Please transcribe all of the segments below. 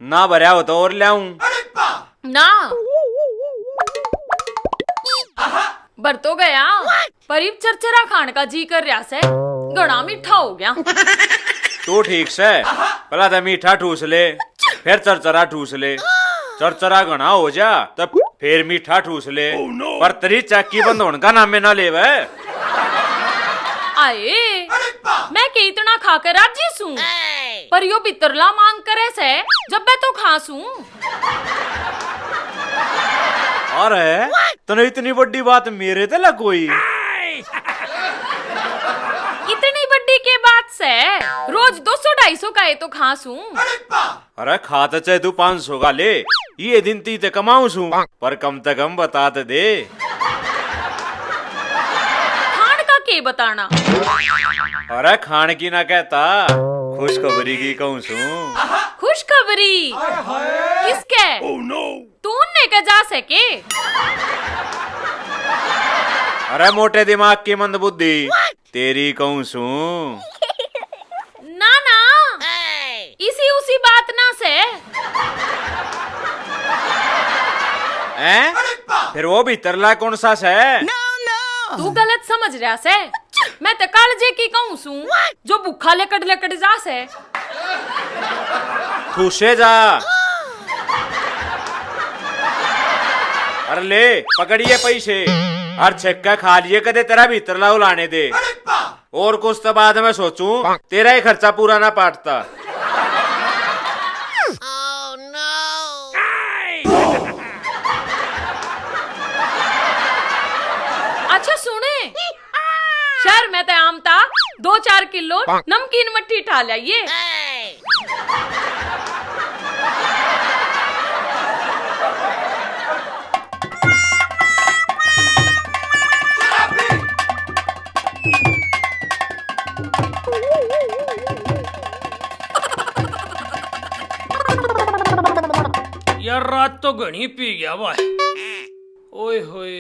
ना भरया हो तो और लाऊं ना बर तो गया परीब चरचरा खान का जी कर रहा से गड़ा मीठा हो गया। तू ठीक से पहला तो मीठा ठूस ले फिर चरचरा ठूस ले, चरचरा घना हो जा तब फिर मीठा ठूस ले। पर तेरी चाकी बंद होने का नाम ना ले वे। आए मैं के इतना खाकर राजी सू पर यो बितरला मांग करे से जब मैं तो खासू। अरे तने इतनी बड़ी बात मेरे ते लगोई। इतनी बड़ी के बात से रोज 200-250 का है तो खासू। अरे खाते चाहे तू 500 का ले, ये दिन तीते कमाऊ सू पर कम से कम बता ते दे। खान का के बताना। अरे खान की ना कहता खुशखबरी की कहूँ सू। खुशखबरी किसके? तूने के जा सके? अरे मोटे दिमाग की मंद बुद्धि तेरी कहूँ सू। ना ना इसी उसी बात ना से हैं? फिर वो भी तरला कौन सा से? तू गलत समझ रहा से। मैं तो कालजे की कहूँ सू जो भूखा लेकड़ लेकड़ जा से। खुशे जा। अरे ले पकड़िए पैसे और छक्का खा लिए कदे तेरा भीतर लाओ लाने दे और कुछ तो बाद में सोचूं तेरा ही खर्चा पूरा ना पाटता। अच्छा सुने शहर में तो आम था 2-4 किलो नमकीन मट्ठी ठा लाइए। यार रात तो घनी पी गया भाई। ओए होए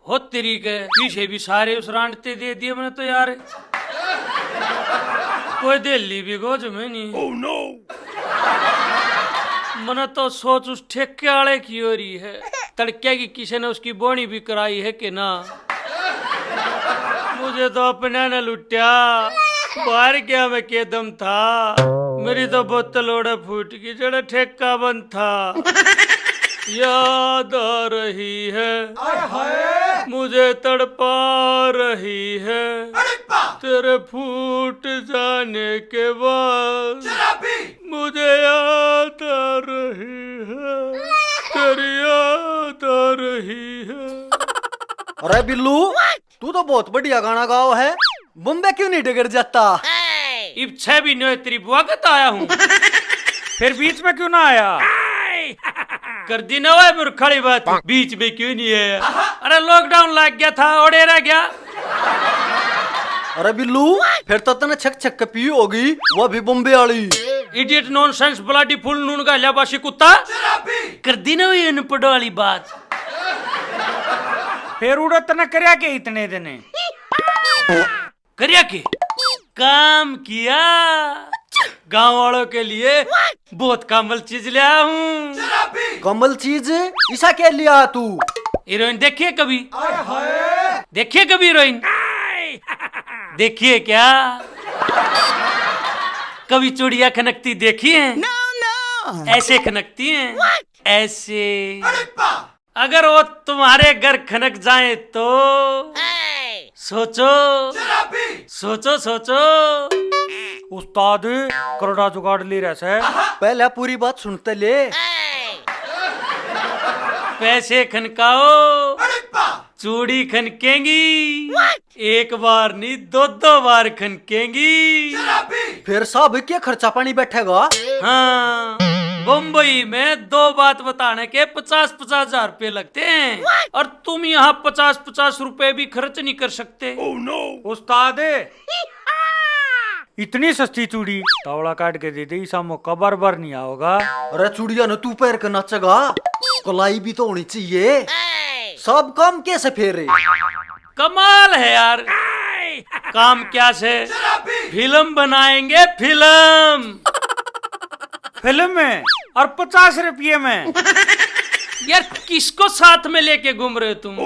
हो तेरी के पीछे भी सारे उस रांडते दे दिए मैंने तो यार। कोई दिल्ली भी गोज में नहीं। oh, no. मैंने तो सोच उस ठेके वाले की हो रही है तड़के की किसी ने उसकी बोनी भी कराई है कि ना। मुझे तो अपने ने लुटिया बाहर गया मैं के दम था। मेरी तो बोतल ओढ़े फूट गई जड़ा ठेका बंद था। याद आ रही है मुझे तड़पा रही है तेरे फूट जाने के बाद मुझे याद आ रही है तेरी याद आ रही है। अरे बिल्लू तू तो बहुत बढ़िया गाना गाओ है, बम्बे क्यों नहीं डगर जाता? इब 6 महीने तेरी बुआ का आया हूँ। फिर बीच में क्यों ना आया? कर दी ना वो खड़ी बात बीच में क्यों नहीं है? अरे लॉकडाउन लग गया था ओढ़े रह गया। अरे बिल्लू फिर तो तने छक छक पी होगी वो भी बम्बे वाली। इडियट नॉनसेंस ब्लडी फुल नून का लियाबाशी कुत्ता। कर दी ना वो अनपढ़ वाली बात। फिर उड़त न करया के इतने दिने करिया के काम किया गांव वालों के लिए बहुत कमल चीज लाया हूँ। कमल चीज ऐसा क्या लिया तू? हीरोइन देखिए कभी? देखिए कभी हीरोइन? देखिए क्या कभी चूड़िया खनकती देखी है? ऐसे खनकती हैं ऐसे। अगर वो तुम्हारे घर खनक जाए तो सोचो सोचो सोचो। उस्ताद करोड़ा जुगाड़ ले रहा है। पहले पूरी बात सुनते ले। पैसे खनकाओ चूड़ी खनकेंगी एक बार नहीं 2-2 बार खनकेंगी। फिर सब क्या खर्चा पानी बैठेगा? हाँ बम्बई में 2 बात बताने के 50-50 हजार रुपए लगते हैं और तुम यहाँ 50-50 रुपए भी खर्च नहीं कर सकते। उस्ताद इतनी सस्ती चूड़ी तावड़ा काट के दे दे, ईसा मौका बार बार नहीं आओगा। अरे चूड़िया न तू पैर के नाचेगा, कलाई भी तो होनी चाहिए। सब काम कैसे फेरे? कमाल है यार। काम क्या से? फिल्म बनाएंगे, फिल्म। फिल्म में और 50 रुपये में। यार किसको साथ में लेके घूम रहे हो तुम?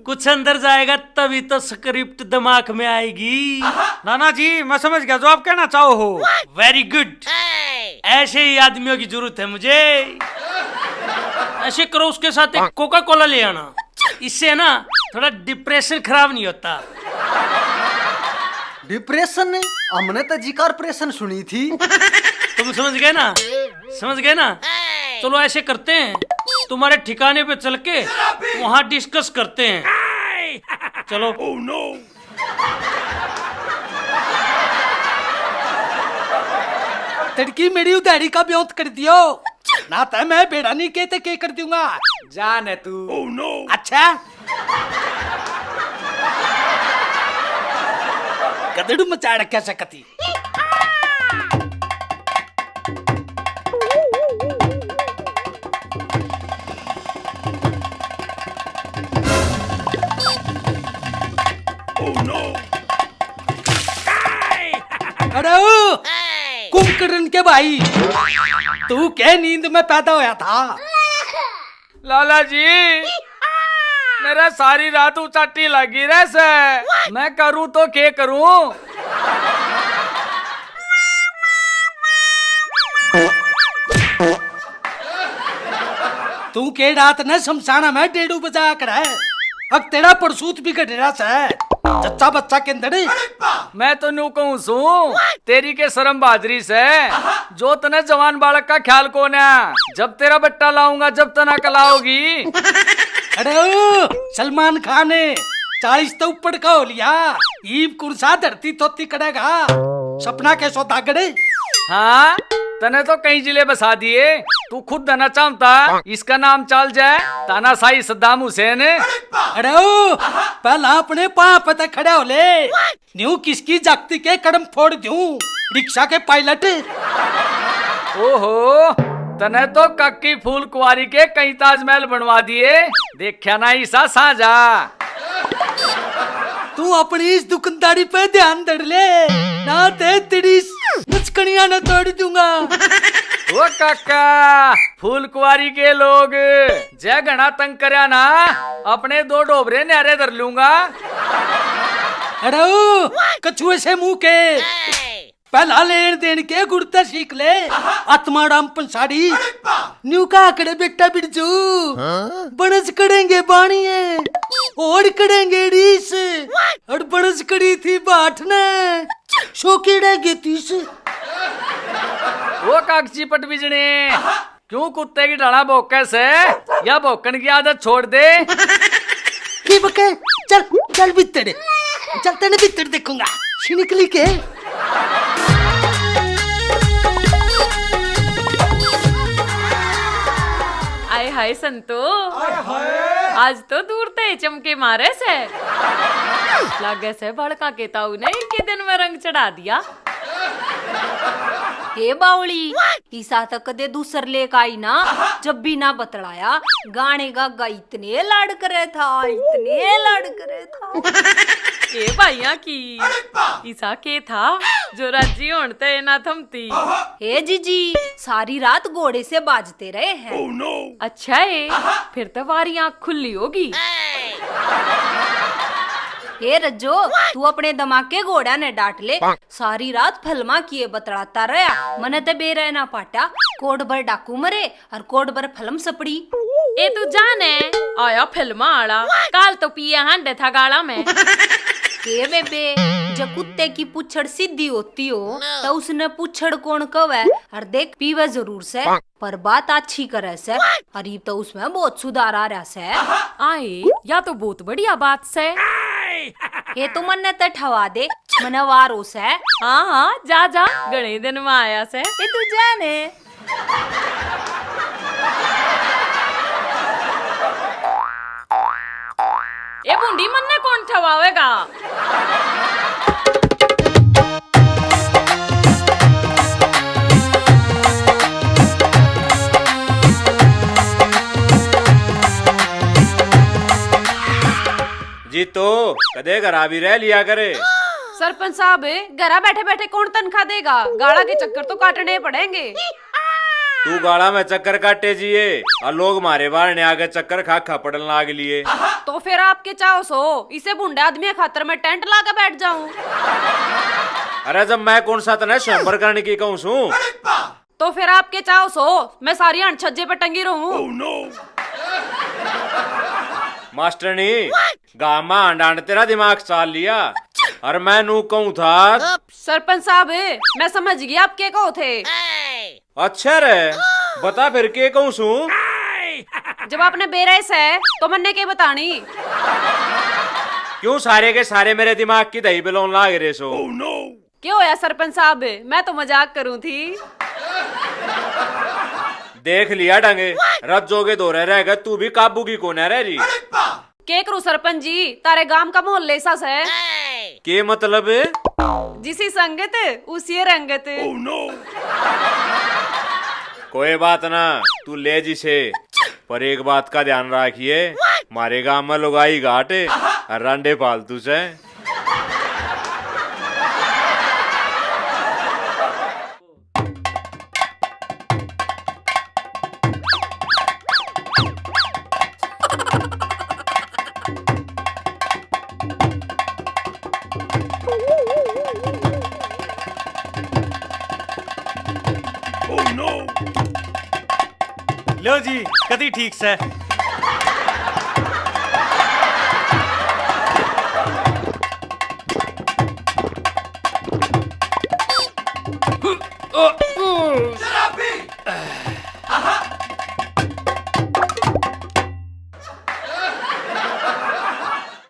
कुछ अंदर जाएगा तभी तो स्क्रिप्ट दिमाग में आएगी। नाना जी मैं समझ गया जो आप कहना चाहो हो। वेरी गुड, ऐसे ही आदमियों की जरूरत है मुझे। ऐसे करो, उसके साथ एक कोका कोला ले आना, इससे ना थोड़ा डिप्रेशन खराब नहीं होता। डिप्रेशन? हमने तो जी कारपोरेशन सुनी थी। तुम समझ गए ना? समझ गए ना? चलो ऐसे करते हैं, तुम्हारे ठिकाने पे चल के वहाँ डिस्कस करते हैं। चलो। तड़की मेरी उधारी का ब्योत कर दियो ना, तो मैं बेड़ा नहीं कहते के कर दूंगा। जान तू। अच्छा गदड़ू मचा रखा सकती। अरे कुंभकर्ण के भाई, तू क्या नींद में पैदा होया था? लाला जी मेरा सारी रात उचाटी लगी रहे से, मैं करूँ तो क्या करूँ? तू के रात ने शमशाना में डेढ़ू बजा कर है। अब तेरा परसूत भी कटेरा से चच्चा बच्चा के अंदर। मैं तो नू कहूँ सू तेरी के शर्म बहादुरी से, जो तने जवान बालक का ख्याल कौन है? जब तेरा बट्टा लाऊंगा जब तना कलाओगी। अरे सलमान खान ने 40 तो ऊपर का हो लिया, ईब कुर्सा धरती तोती करेगा, सपना कैसो दागड़े। हाँ तने तो कई जिले बसा दिए, तू खुद देना चाहता। इसका नाम चल जाए तानाशाही सद्दाम हुसैन। अरे पहला अपने पाँव पे खड़े हो ले, न्यू किसकी जागती के कदम फोड़ दूं रिक्शा के पायलट। ओहो तने तो कक्की फूल कुआरी के कई ताजमहल बनवा दिए, देखा ना ईसा साझा। तू अपनी इस दुकानदारी पे ध्यान दे ले, ना ते तेरी मुचकनिया न तोड़ दूंगा। ओ काका फूल कुआरी के लोग जय घना तंग करया ना, अपने 2 डोबरे न्यारे धर लूंगा। अरे कछुए से मुंह के पहला लेन देन के गुड़ता सीख ले, आत्मा राम पंसारी। न्यू का आकड़े बेटा बिरजू, बनस करेंगे बाणिये और करेंगे रीस, और बनस करी थी बाट ने शोकेड़ा गेतीस। वो कागजी पट बिजने क्यों कुत्ते की डाला भौके से, या भौकन की आदत छोड़ दे। की बके चल चल भीतर, चल तेने भीतर देखूंगा निकली के। आय हाय संतो, आज तो दूर ते चमके मारे से लागे से भड़का के ताऊ ने के दिन में रंग चढ़ा दिया। हे बावली, ईसा तक कदे दूसर लेक आई ना, जब भी ना बतलाया गाने गा इतने लाड करे था, इतने लाड करे था। ए भाइया की ईसा के था जो राजी होते ना थमती। हे जीजी सारी रात घोड़े से बाजते रहे हैं। अच्छा है, फिर तो वारी आँख खुली होगी। हे रज्जो तू अपने दिमाग के घोड़ा ने डांट ले, सारी रात फलमा किए बतलाता रहा, मने ते बेरे ना पाटा, कोड भर डाकू मरे और कोड भर फलम सपड़ी। ए तू जाने आया फिल्म आड़ा, काल तो पिए हांडे था गाड़ा में। हे बेबे जब कुत्ते की पुछड़ सीधी होती हो तो उसने पुछड़ कौन कवे, और देख पीवे जरूर से पर बात अच्छी करे से, और ये तो उसमें बहुत सुधार आ रहा से। आए या तो बहुत बढ़िया बात से। ये तो मन ने ठवा दे मने वारो से। हाँ हाँ जा जा, गणे दिन में आया से। ये तू जाने ए बूंदी मन ने कौन ठवावेगा। जी तो कदे घर भी रह लिया करे। सरपंच साहब घरा बैठे बैठे कौन तनख्वाह देगा, गाड़ा के चक्कर तो काटने पड़ेंगे। तू गाड़ा में चक्कर काटे जिए और लोग मारे बाहर ने आगे चक्कर खा खा पड़न लाग लिए। तो फिर आपके चाहो सो इसे बुंडे आदमी खातर मैं टेंट लगा बैठ जाऊं। अरे जब मैं कौन सा तने स्वयंवर करने की कहूँ सू, तो फिर आपके चाहो सो मैं सारी हण छज्जे पे टंगी रहूं। मास्टरनी गामा अंडान तेरा दिमाग चाल लिया और मैं नू कहूँ था। सरपंच साहब मैं समझ गया आप के कहो थे। अच्छा रे बता फिर के कहूँ सू। जब आपने बेरस है तो मन्ने के बतानी। क्यों सारे के सारे मेरे दिमाग की दही बिलोन लाग रहे सो। क्यों होया सरपंच साहब, मैं तो मजाक करूं थी। देख लिया डंगे रज्जोगे दो रह गए, तू भी काबू की कोने रह रही। के करूं सरपंच जी, तारे गांव का मोहल्ले सा है। के मतलब जिसी संगत उसी रंगत। कोई बात ना, तू ले जिसे, पर एक बात का ध्यान रखिए, मारे गांव में लुगाई घाट और रांडे फालतू से। लो जी कदी ठीक से।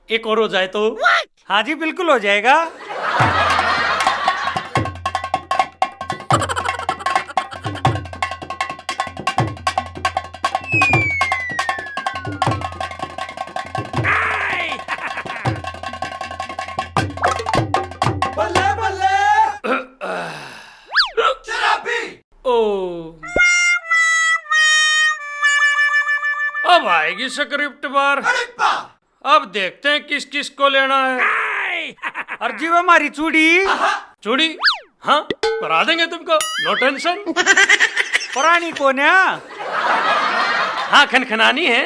एक और हो जाए तो। हाँ जी बिल्कुल हो जाएगा। अब आएगी स्क्रिप्ट बार, अब देखते हैं किस किस को लेना है। और जी हमारी चूड़ी चूड़ी हाँ करा देंगे तुमको, नो टेंशन। पुरानी कौन है? हाँ खनखनानी है,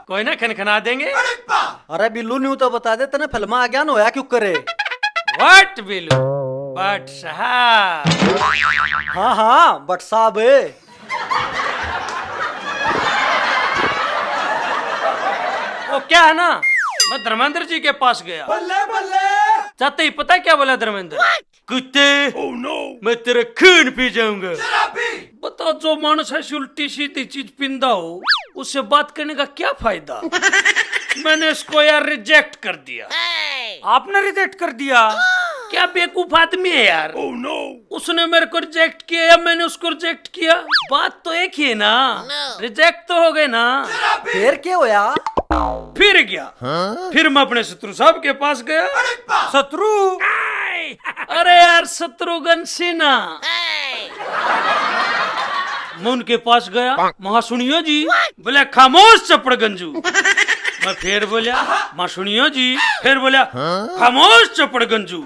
कोई ना खनखना देंगे। अरे बिल्लू न्यू तो बता दे तने फिल्म आ गया होया क्यों करे। व्हाट बिलू बट साहब। हाँ हाँ बट साहब वो क्या है ना, मैं धर्मेंद्र जी के पास गया। चाहते ही पता है क्या बोला धर्मेंद्र? कुत्ते मैं तेरे खून पी जाऊंगा। बताओ जो मानुस है उल्टी सीधी चीज पिंदा हो उससे बात करने का क्या फायदा। मैंने इसको यार रिजेक्ट कर दिया। आपने रिजेक्ट कर दिया? क्या बेवकूफ आदमी है यार। उसने मेरे को रिजेक्ट किया या मैंने उसको रिजेक्ट किया, बात तो एक ही है ना। रिजेक्ट तो हो गए ना। फिर क्या होया? फिर गया फिर मैं अपने शत्रु साहब के पास गया। शत्रु? अरे यार शत्रुघ्न सिन्हा। मैं उनके पास गया, वहां सुनियो जी। बोले खामोश चपड़ गंजू। मैं फिर बोला मां सुनियो जी। फिर बोला खामोश चपड़ गंजू।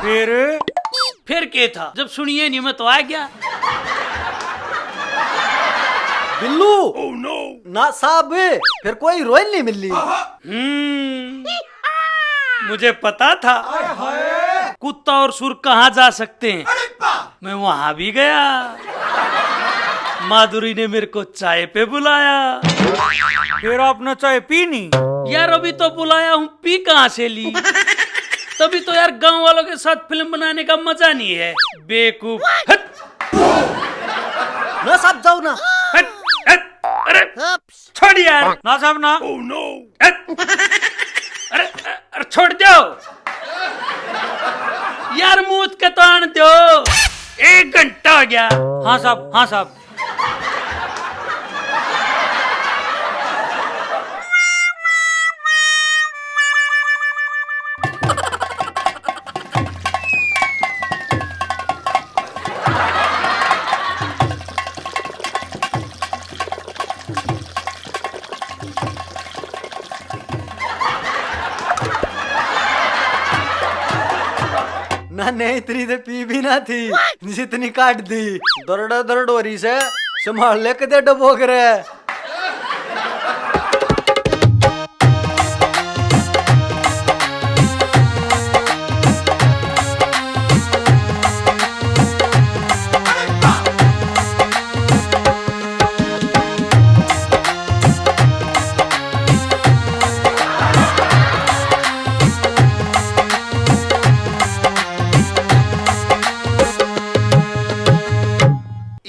फिर क्या था, जब सुनिए नहीं मैं तो आ गया। बिल्लू ना साहब फिर कोई हीरोइन नहीं मिली। मुझे पता था कुत्ता और सुर कहाँ जा सकते हैं, मैं वहां भी गया। माधुरी ने मेरे को चाय पे बुलाया। फिर आपने चाय पी नहीं? यार अभी तो बुलाया हूँ, पी कहाँ से ली। तभी तो यार गांव वालों के साथ फिल्म बनाने का मजा नहीं है। बेवकूफ। ना साहब जाओ ना। अरे छोड़ यार। ना साहब ना। अरे छोड़ दो यार, मूत के तो आन दो। 1 घंटा हो गया। हाँ साहब हाँ साहब। मैंने इतनी तो पी भी ना थी जितनी काट दी। दर्द दर्द हो रही से संभाल ले कदे डबोक रहे।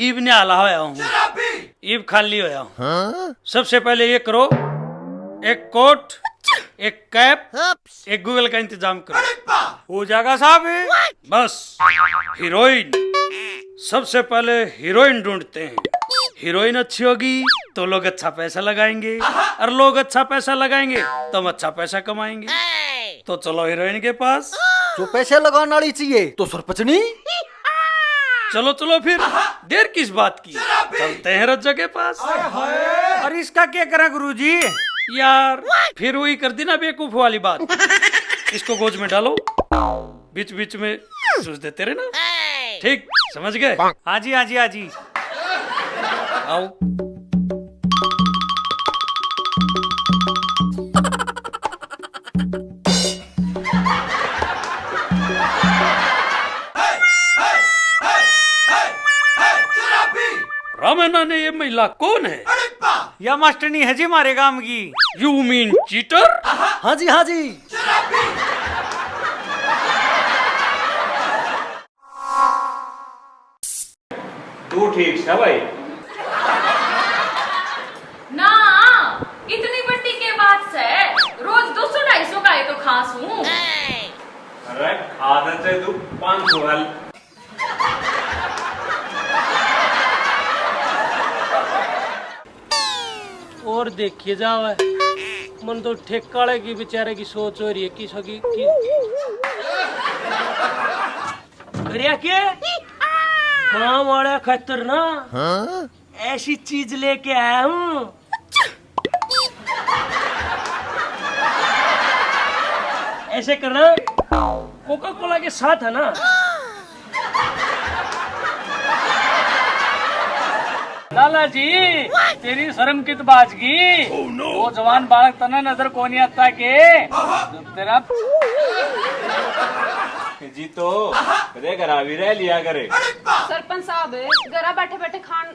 ईब ने हाला होया हूँ, ईब खाली होया हूँ। सबसे पहले ये करो, एक कोट, एक कैप, एक गूगल का इंतजाम करो। हो जाएगा साहब। बस हीरोइन, सबसे पहले हीरोइन ढूंढते हैं। हीरोइन अच्छी होगी तो लोग अच्छा पैसा लगाएंगे, और लोग अच्छा पैसा लगाएंगे तो हम अच्छा पैसा कमाएंगे। तो चलो हीरोइन के पास। जो पैसे लगाने वाली चाहिए तो सरपंचनी। चलो चलो फिर, देर किस बात की, चलते हैं रज्जा के पास। और इसका क्या करा गुरुजी? यार फिर वही कर दी ना बेवकूफ वाली बात। इसको गोज में डालो, बीच बीच में चूस देते रहे ना। ठीक समझ गए? हाँ जी हाँ जी हाँ जी। आओ। रामैना ने ये महिला कौन है? या मास्टरनी है जी हमारे काम की। You mean cheater? हाँ जी हाँ जी। तू ठीक है भाई? ना इतनी बड़ी के बाद से रोज 200-250 का है तो खास हूँ। अरे आदत है तू 500 वाली। और देखिए जाओ, मन तो ठेकाड़े की बेचारे की सोच हो रही है कि सगी की करिया के काम वाला खतर ना। ऐसी चीज लेके आया हूँ। ऐसे करना, कोका कोला के साथ है ना। लाला जी तेरी शर्म की तो बाजगी। वो जवान बालक तना नजर को नहीं आता के जब तेरा जी तो कदे करा भी रह लिया करे। सरपंच साहब घरा बैठे बैठे खान।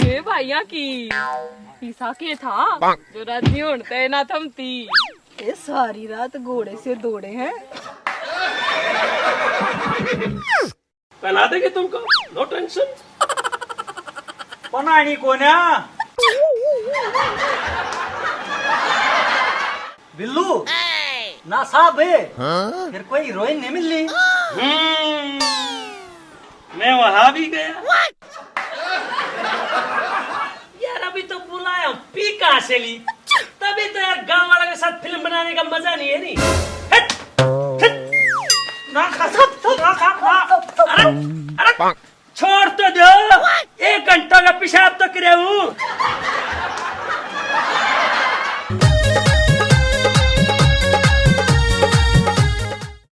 ये भैया की ईसा के था जो रात नहीं उड़ते ना थमती। ये सारी रात घोड़े से दौड़े हैं। पहला देंगे तुमको, नो टेंशन। बनानी कोन्या बिल्लू ना साहब है। फिर कोई हीरोइन नहीं मिल रही। मैं वहां भी गया। यार अभी तो बुलाया हूँ, पी कहाँ से ली? तभी तो यार गांव वालों के साथ फिल्म बनाने का मजा नहीं है। नहीं हट, हट। ना खा सब, ना खा, ना। अरे छोड़ तो दो, 1 घंटा का पेशाब तो करे हूँ।